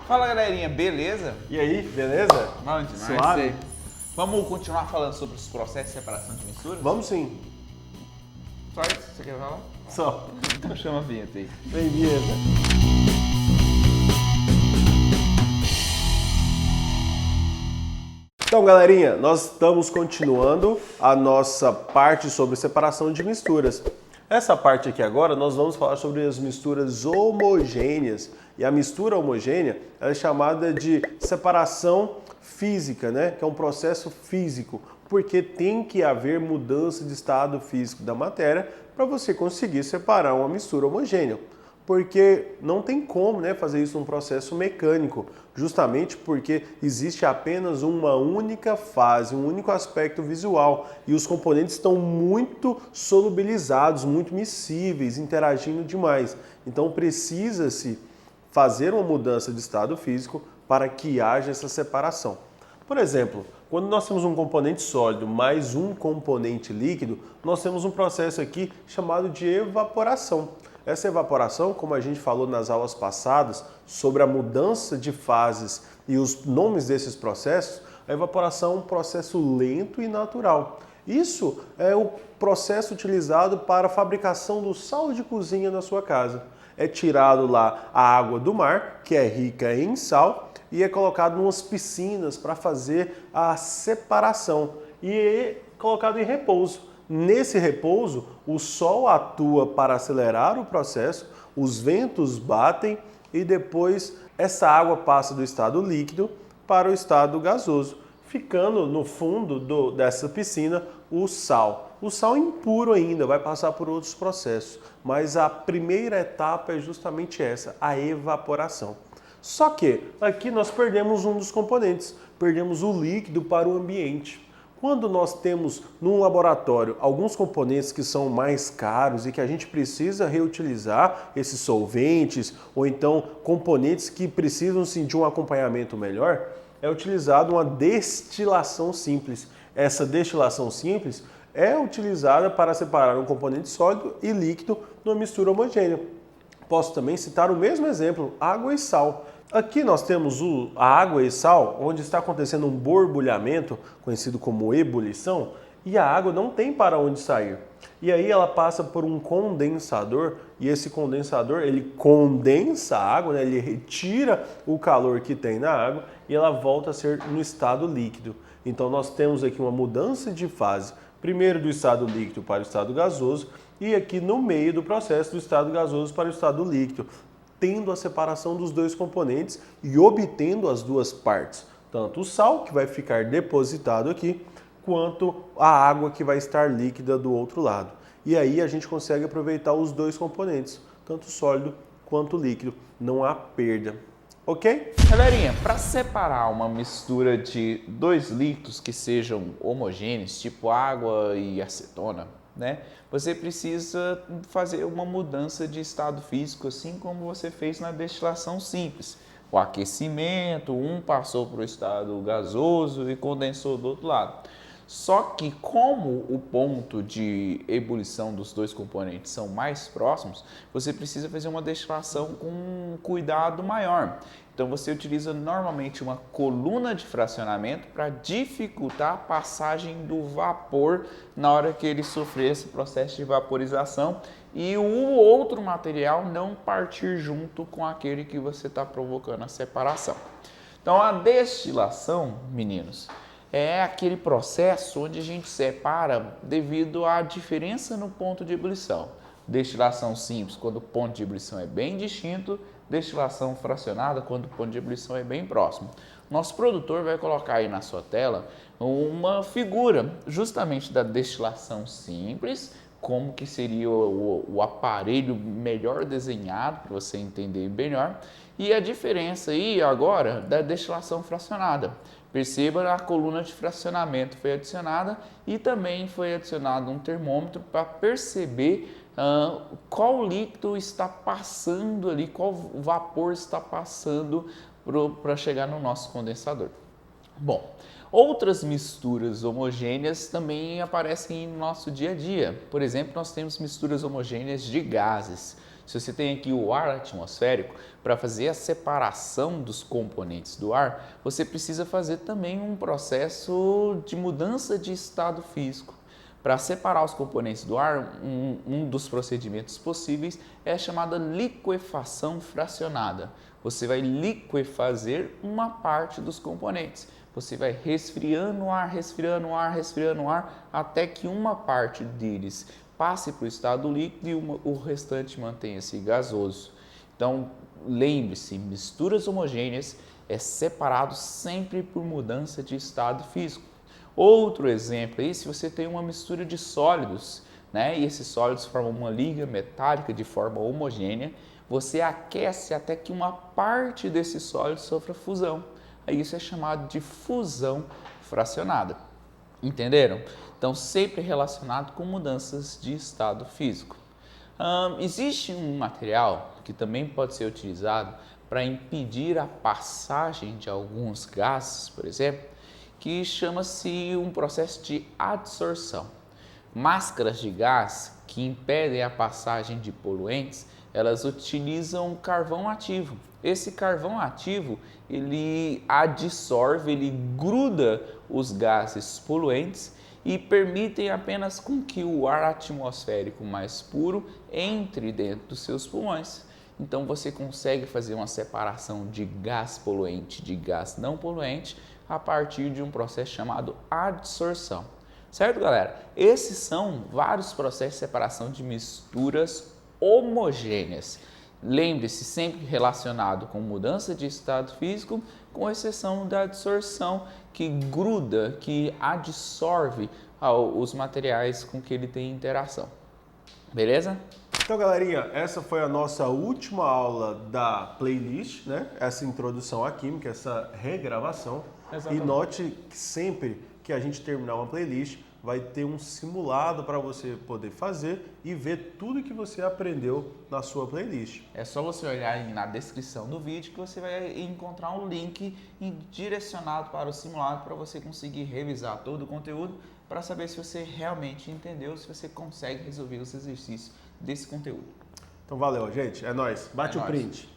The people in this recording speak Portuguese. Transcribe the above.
Fala galerinha, beleza? E aí, beleza? Bom demais. Suave? Vamos continuar falando sobre os processos de separação de misturas? Vamos sim. Só isso que você quer falar? Só. Então chama a vinheta aí. Vem, vinheta. Então, galerinha, nós estamos continuando a nossa parte sobre separação de misturas. Essa parte aqui agora, nós vamos falar sobre as misturas homogêneas. E a mistura homogênea é chamada de separação física, né? Que é um processo físico, porque tem que haver mudança de estado físico da matéria para você conseguir separar uma mistura homogênea. Porque não tem como, né, fazer isso num processo mecânico, justamente porque existe apenas uma única fase, um único aspecto visual e os componentes estão muito solubilizados, muito miscíveis, interagindo demais. Então precisa-se fazer uma mudança de estado físico para que haja essa separação. Por exemplo, quando nós temos um componente sólido mais um componente líquido, nós temos um processo aqui chamado de evaporação. Essa evaporação, como a gente falou nas aulas passadas sobre a mudança de fases e os nomes desses processos, a evaporação é um processo lento e natural. Isso é o processo utilizado para a fabricação do sal de cozinha na sua casa. É tirado lá a água do mar, que é rica em sal, e é colocado em umas piscinas para fazer a separação e é colocado em repouso. Nesse repouso, o sol atua para acelerar o processo, os ventos batem e depois essa água passa do estado líquido para o estado gasoso, ficando no fundo dessa piscina o sal. O sal impuro ainda vai passar por outros processos, mas a primeira etapa é justamente essa, a evaporação. Só que aqui nós perdemos um dos componentes, perdemos o líquido para o ambiente. Quando nós temos num laboratório alguns componentes que são mais caros e que a gente precisa reutilizar esses solventes ou então componentes que precisam sim, de um acompanhamento melhor, é utilizada uma destilação simples. Essa destilação simples é utilizada para separar um componente sólido e líquido numa mistura homogênea. Posso também citar o mesmo exemplo, água e sal. Aqui nós temos a água e sal, onde está acontecendo um borbulhamento, conhecido como ebulição, e a água não tem para onde sair. E aí ela passa por um condensador, e esse condensador ele condensa a água, né? Ele retira o calor que tem na água e ela volta a ser no estado líquido. Então nós temos aqui uma mudança de fase, primeiro do estado líquido para o estado gasoso, e aqui no meio do processo do estado gasoso para o estado líquido, tendo a separação dos dois componentes e obtendo as duas partes, tanto o sal, que vai ficar depositado aqui, quanto a água que vai estar líquida do outro lado. E aí a gente consegue aproveitar os dois componentes, tanto sólido quanto líquido, não há perda. Ok? Galerinha, para separar uma mistura de dois líquidos que sejam homogêneos, tipo água e acetona, né? Você precisa fazer uma mudança de estado físico, assim como você fez na destilação simples. O aquecimento, um passou para o estado gasoso e condensou do outro lado. Só que como o ponto de ebulição dos dois componentes são mais próximos, você precisa fazer uma destilação com um cuidado maior. Então você utiliza normalmente uma coluna de fracionamento para dificultar a passagem do vapor na hora que ele sofrer esse processo de vaporização e o outro material não partir junto com aquele que você está provocando a separação. Então a destilação, meninos, é aquele processo onde a gente separa devido à diferença no ponto de ebulição. Destilação simples, quando o ponto de ebulição é bem distinto, destilação fracionada, quando o ponto de ebulição é bem próximo. Nosso produtor vai colocar aí na sua tela uma figura justamente da destilação simples, como que seria o aparelho melhor desenhado para você entender melhor, e a diferença aí agora da destilação fracionada. Perceba, a coluna de fracionamento foi adicionada e também foi adicionado um termômetro para perceber qual líquido está passando ali, qual vapor está passando para chegar no nosso condensador. Bom, outras misturas homogêneas também aparecem no nosso dia a dia. Por exemplo, nós temos misturas homogêneas de gases. Se você tem aqui o ar atmosférico, para fazer a separação dos componentes do ar, você precisa fazer também um processo de mudança de estado físico. Para separar os componentes do ar, um dos procedimentos possíveis é a chamada liquefação fracionada. Você vai liquefazer uma parte dos componentes. Você vai resfriando o ar, resfriando o ar, resfriando o ar, até que uma parte deles passe para o estado líquido e o restante mantenha-se gasoso. Então, lembre-se, misturas homogêneas é separado sempre por mudança de estado físico. Outro exemplo aí, se você tem uma mistura de sólidos, né, e esses sólidos formam uma liga metálica de forma homogênea, você aquece até que uma parte desse sólido sofra fusão. Aí isso é chamado de fusão fracionada. Entenderam? Então, sempre relacionado com mudanças de estado físico. Existe um material que também pode ser utilizado para impedir a passagem de alguns gases, por exemplo, que chama-se um processo de adsorção. Máscaras de gás que impedem a passagem de poluentes, elas utilizam carvão ativo. Esse carvão ativo, ele adsorve, ele gruda os gases poluentes e permitem apenas com que o ar atmosférico mais puro entre dentro dos seus pulmões. Então você consegue fazer uma separação de gás poluente de gás não poluente a partir de um processo chamado adsorção. Certo, galera? Esses são vários processos de separação de misturas homogêneas. Lembre-se, sempre relacionado com mudança de estado físico, com exceção da adsorção, que gruda, que adsorve os materiais com que ele tem interação. Beleza? Então, galerinha, essa foi a nossa última aula da playlist, né? Essa introdução à química, essa regravação. Exatamente. E note que sempre que a gente terminar uma playlist, vai ter um simulado para você poder fazer e ver tudo que você aprendeu na sua playlist. É só você olhar aí na descrição do vídeo que você vai encontrar um link direcionado para o simulado para você conseguir revisar todo o conteúdo para saber se você realmente entendeu, se você consegue resolver os exercícios desse conteúdo. Então valeu, gente. É nóis. Bate o print.